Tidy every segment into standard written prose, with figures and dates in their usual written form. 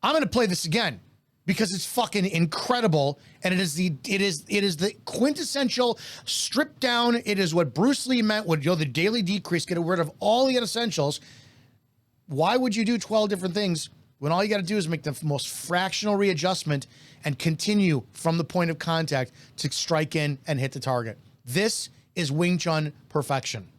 I'm going to play this again because it's fucking incredible, and it is the quintessential stripped down. It is what Bruce Lee meant with, the daily decrease, get rid of all the unessentials. Why would you do 12 different things when all you got to do is make the most fractional readjustment and continue from the point of contact to strike in and hit the target? This is Wing Chun perfection.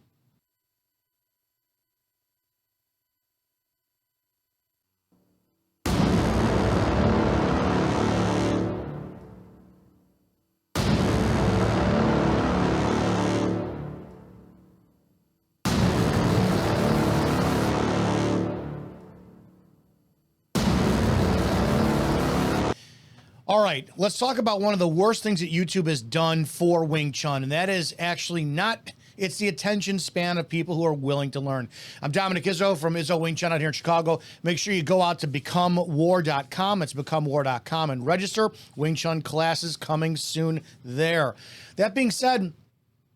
All right, let's talk about one of the worst things that YouTube has done for Wing Chun, and that is actually not, it's the attention span of people who are willing to learn. I'm Dominick Izzo from Izzo Wing Chun out here in Chicago. Make sure you go out to becomewar.com. It's becomewar.com and register. Wing Chun classes coming soon there. That being said,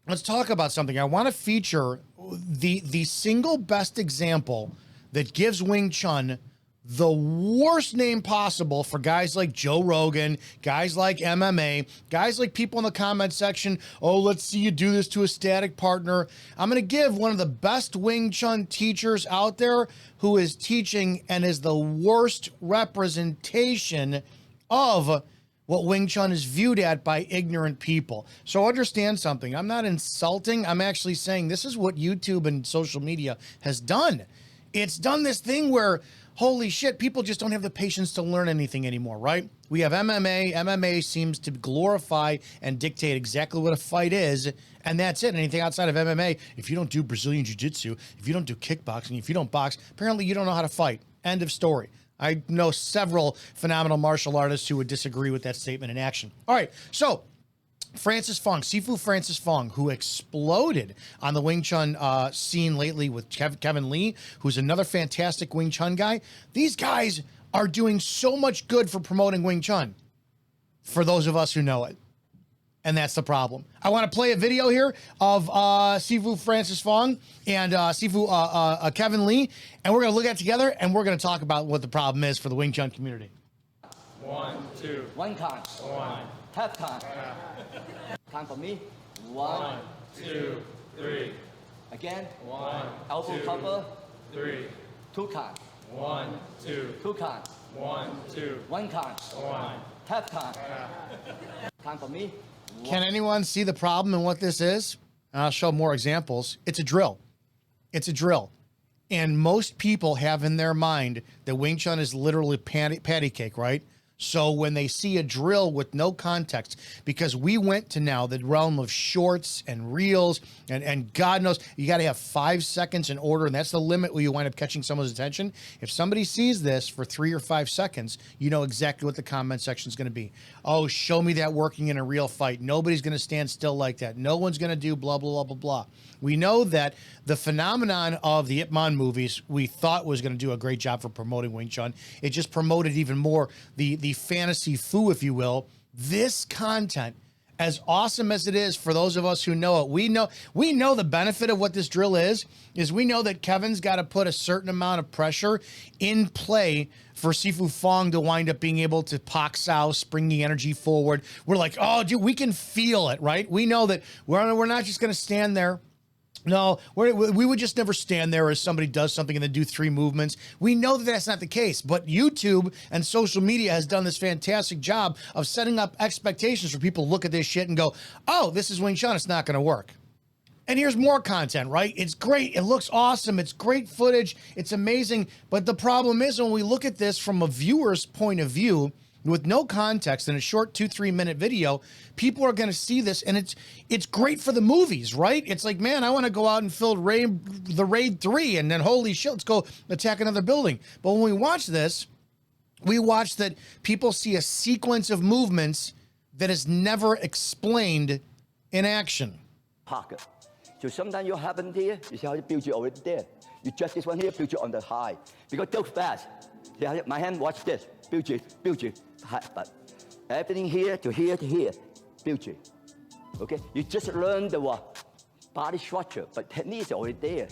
let's talk about something. I want to feature the single best example that gives Wing Chun the worst name possible for guys like Joe Rogan, guys like MMA, guys like people in the comment section. Oh, let's see you do this to a static partner. I'm going to give one of the best Wing Chun teachers out there who is teaching and is the worst representation of what Wing Chun is viewed at by ignorant people. So understand something. I'm not insulting. I'm actually saying this is what YouTube and social media has done. It's done this thing where, holy shit, people just don't have the patience to learn anything anymore, right? We have MMA. MMA seems to glorify and dictate exactly what a fight is, and that's it. Anything outside of MMA, if you don't do Brazilian Jiu-Jitsu, if you don't do kickboxing, if you don't box, apparently you don't know how to fight. End of story. I know several phenomenal martial artists who would disagree with that statement in action. All right, so Francis Fong, Sifu Francis Fong, who exploded on the Wing Chun scene lately with Kevin Lee, who's another fantastic Wing Chun guy. These guys are doing so much good for promoting Wing Chun for those of us who know it. And that's the problem. I want to play a video here of Sifu Francis Fong and Sifu Kevin Lee, and we're going to look at it together, and we're going to talk about what the problem is for the Wing Chun community. 1, 2. 1 time. 1. Tap time. Time for me. 1, 2, 3. Again. 1. Elbow 2, cover. 3. 2 time. 1, 2. 2 time. 1, 2. 1 time. 1. Tap time. Time for me. Can anyone see the problem in what this is? And I'll show more examples. It's a drill. It's a drill. And most people have in their mind that Wing Chun is literally patty cake, right? So when they see a drill with no context, because we went to now the realm of shorts and reels, and God knows, you got to have 5 seconds in order, and that's the limit where you wind up catching someone's attention. If somebody sees this for 3 or 5 seconds, you know exactly what the comment section is going to be. Oh, show me that working in a real fight. Nobody's going to stand still like that. No one's going to do blah, blah, blah, blah, blah. We know that the phenomenon of the Ip Man movies, we thought was going to do a great job for promoting Wing Chun. It just promoted even more the fantasy foo, if you will. This content, as awesome as it is for those of us who know it, we know the benefit of what this drill is we know that Kevin's got to put a certain amount of pressure in play for Sifu Fong to wind up being able to pak sao, spring the energy forward. We're like, oh, dude, we can feel it, right? We know that we're not just going to stand there. No, we would just never stand there as somebody does something and then do 3 movements. We know that that's not the case, but YouTube and social media has done this fantastic job of setting up expectations for people to look at this shit and go, oh, this is Wing Chun, it's not going to work. And here's more content, right? It's great. It looks awesome. It's great footage. It's amazing. But the problem is when we look at this from a viewer's point of view, with no context in a short 2-3 minute video, people are going to see this, and it's great for the movies, right? It's like, man, I want to go out and film the Raid 3, and then holy shit, let's go attack another building. But when we watch this, we watch that people see a sequence of movements that is never explained in action. Pocket. So sometimes you happen here, you see how you build you over there. You just this one here, build you on the high. Because go fast. See how my hand, watch this. Build you. But everything here to here to here. Build you. Okay? You just learn the body structure, but technique is already there.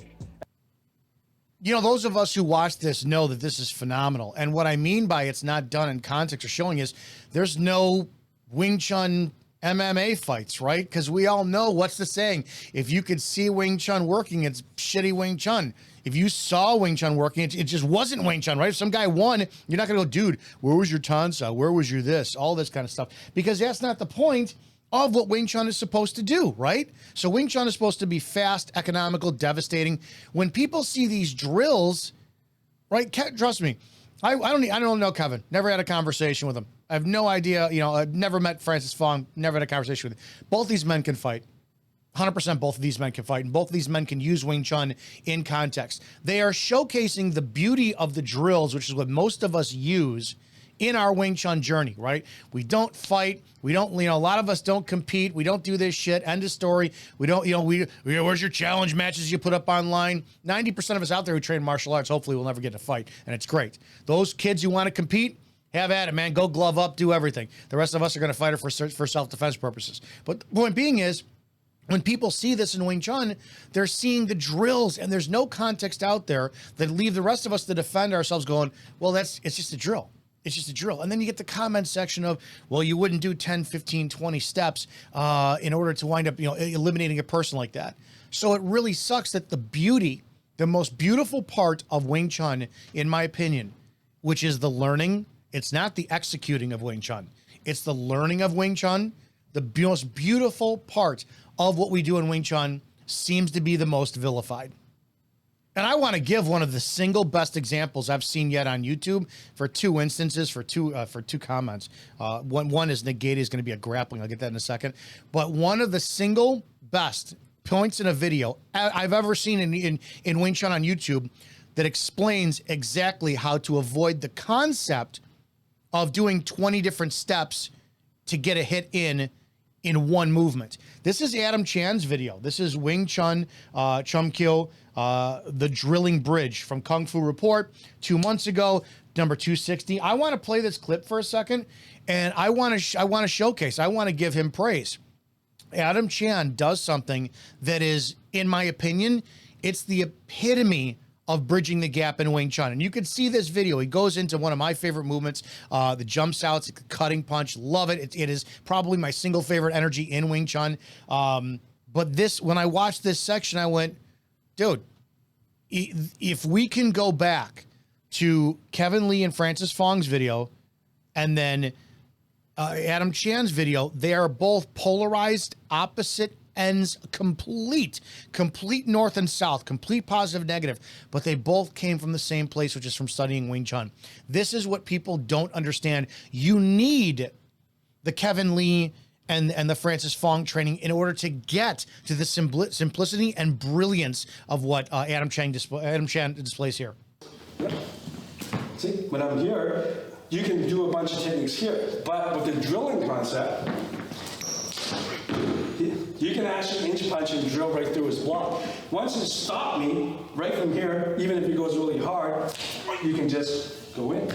you know, those of us who watch this know that this is phenomenal. And what I mean by it's not done in context or showing is there's no Wing Chun MMA fights, right? Because we all know what's the saying. If you could see Wing Chun working, it's shitty Wing Chun. If you saw Wing Chun working, it just wasn't Wing Chun, right? If some guy won, you're not going to go, dude, where was your Tansa? Where was your this? All this kind of stuff. Because that's not the point of what Wing Chun is supposed to do, right? So Wing Chun is supposed to be fast, economical, devastating. When people see these drills, right? Trust me, I don't know Kevin. Never had a conversation with him. I have no idea. You know, I've never met Francis Fong. Never had a conversation with him. Both these men can fight. 100% both of these men can fight, and both of these men can use Wing Chun in context. They are showcasing the beauty of the drills, which is what most of us use in our Wing Chun journey, right? We don't fight. We don't, you know, a lot of us don't compete. We don't do this shit. End of story. We don't, you know, where's your challenge matches you put up online? 90% of us out there who train martial arts, hopefully will never get in a fight, and it's great. Those kids who want to compete, have at it, man. Go glove up, do everything. The rest of us are going to fight it for self-defense purposes. But the point being is, when people see this in Wing Chun, they're seeing the drills, and there's no context out there that leave the rest of us to defend ourselves going, well, it's just a drill. It's just a drill. And then you get the comment section of, well, you wouldn't do 10, 15, 20 steps in order to wind up, you know, eliminating a person like that. So it really sucks that the most beautiful part of Wing Chun, in my opinion, which is the learning, it's not the executing of Wing Chun. It's the learning of Wing Chun. The most beautiful part of what we do in Wing Chun seems to be the most vilified. And I want to give one of the single best examples I've seen yet on YouTube for two instances, for two comments. One is negated is going to be a grappling. I'll get that in a second. But one of the single best points in a video I've ever seen in Wing Chun on YouTube that explains exactly how to avoid the concept of doing 20 different steps to get a hit in one movement. This is Adam Chan's video. This is Wing Chun, Chum Kyo, the drilling bridge from Kung Fu Report 2 months ago, number 260. I want to play this clip for a second, and I want to showcase. I want to give him praise. Adam Chan does something that is, in my opinion, it's the epitome of bridging the gap in Wing Chun. And you can see this video. He goes into one of my favorite movements, the jumps outs, the cutting punch. Love it. It is probably my single favorite energy in Wing Chun. But this, when I watched this section, I went, dude, if we can go back to Kevin Lee and Francis Fong's video and then Adam Chan's video, they are both polarized opposite ends, complete north and south, complete positive, negative, but they both came from the same place, which is from studying Wing Chun. This is what people don't understand. You need the Kevin Lee and the Francis Fong training in order to get to the simplicity and brilliance of what Adam Chan displays here. Yep. See, when I'm here, you can do a bunch of techniques here, but with the drilling concept, you can actually inch punch and drill right through his block. Once you stop me right from here, even if he goes really hard, you can just go in.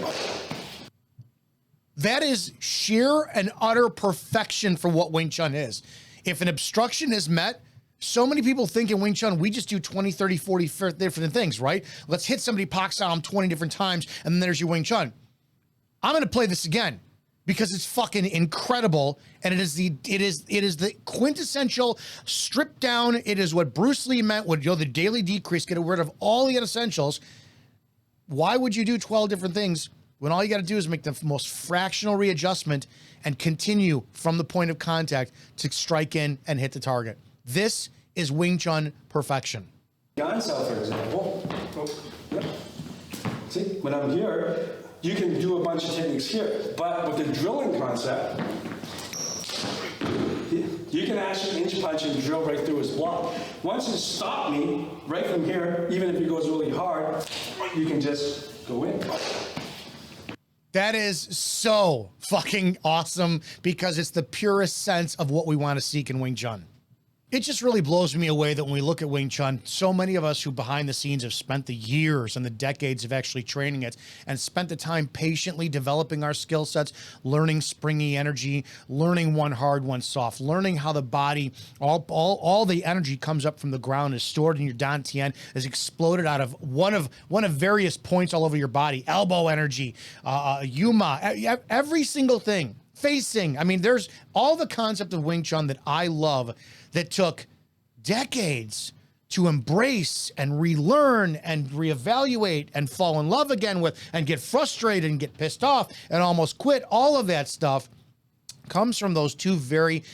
That is sheer and utter perfection for what Wing Chun is. If an obstruction is met, so many people think in Wing Chun, we just do 20, 30, 40 different things, right? Let's hit somebody, paksa him 20 different times, and then there's your Wing Chun. I'm going to play this again, because it's fucking incredible, and it is the quintessential stripped down. It is what Bruce Lee meant with, you know, the daily decrease, get rid of all the unessentials. Why would you do 12 different things when all you got to do is make the most fractional readjustment and continue from the point of contact to strike in and hit the target? This is Wing Chun perfection. Gansao, for example. Oh, yep. See, when I'm here, you can do a bunch of techniques here, but with the drilling concept, you can actually inch punch and drill right through his block. Once you stop me right from here, even if he goes really hard, you can just go in. That is so fucking awesome, because it's the purest sense of what we want to seek in Wing Chun. It just really blows me away that when we look at Wing Chun, so many of us who behind the scenes have spent the years and the decades of actually training it and spent the time patiently developing our skill sets, learning springy energy, learning one hard, one soft, learning how the body, all the energy comes up from the ground, is stored in your dantian, is exploded out of one of various points all over your body, elbow energy, yuma, every single thing. Facing, I mean, there's all the concept of Wing Chun that I love that took decades to embrace and relearn and reevaluate and fall in love again with and get frustrated and get pissed off and almost quit. All of that stuff comes from those two very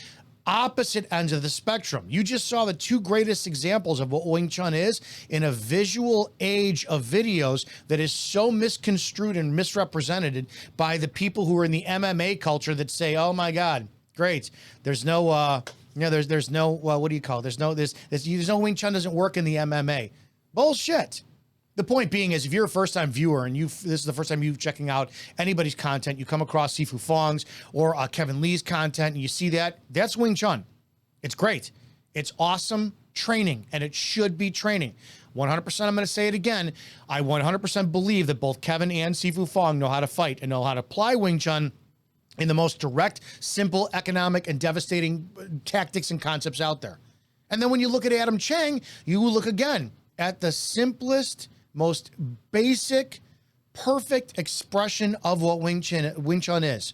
opposite ends of the spectrum. You just saw the two greatest examples of what Wing Chun is in a visual age of videos that is so misconstrued and misrepresented by the people who are in the MMA culture that say, oh my God, great. There's no, there's no, what do you call it? There's no Wing Chun doesn't work in the MMA. Bullshit. The point being is, if you're a first-time viewer and this is the first time you're checking out anybody's content, you come across Sifu Fong's or Kevin Lee's content, and you see that's Wing Chun. It's great. It's awesome training, and it should be training. 100%, I'm going to say it again. I 100% believe that both Kevin and Sifu Fong know how to fight and know how to apply Wing Chun in the most direct, simple, economic, and devastating tactics and concepts out there. And then when you look at Adam Chang, you look again at the simplest, most basic, perfect expression of what Wing Chun is.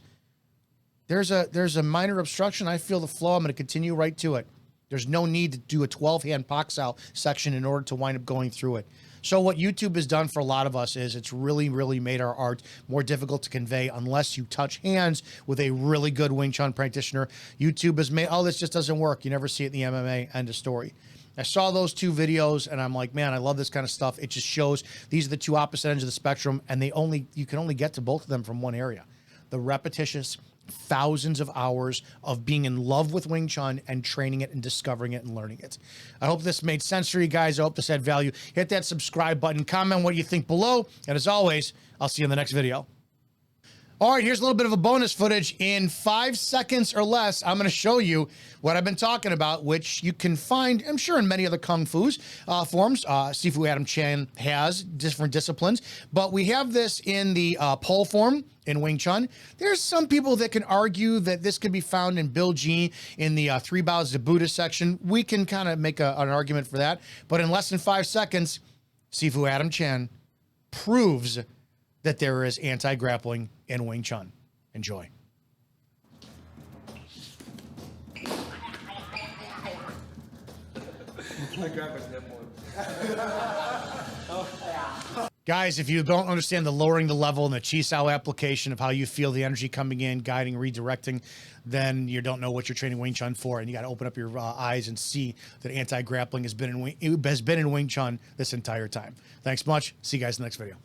There's a minor obstruction. I feel the flow. I'm going to continue right to it. There's no need to do a 12-hand Paksao section in order to wind up going through it. So what YouTube has done for a lot of us is it's really, really made our art more difficult to convey unless you touch hands with a really good Wing Chun practitioner. YouTube has made, oh, this just doesn't work. You never see it in the MMA, end of story. I saw those two videos and I'm like, man, I love this kind of stuff. It just shows these are the two opposite ends of the spectrum, and you can only get to both of them from one area. The repetitious thousands of hours of being in love with Wing Chun and training it and discovering it and learning it. I hope this made sense for you guys. I hope this had value. Hit that subscribe button, comment what you think below, and as always, I'll see you in the next video. All right, here's a little bit of a bonus footage. In 5 seconds or less, I'm going to show you what I've been talking about, which you can find, I'm sure, in many other Kung Fu's forms. Sifu Adam Chan has different disciplines, but we have this in the pole form in Wing Chun. There's some people that can argue that this could be found in Bill G in the Three Bows to Buddha section. We can kind of make an argument for that, but in less than 5 seconds, Sifu Adam Chan proves that there is anti-grappling in Wing Chun. Enjoy. Guys, if you don't understand the lowering the level and the chi sao application of how you feel the energy coming in, guiding, redirecting, then you don't know what you're training Wing Chun for, and you got to open up your eyes and see that anti-grappling has been in Wing Chun this entire time. Thanks much. See you guys in the next video.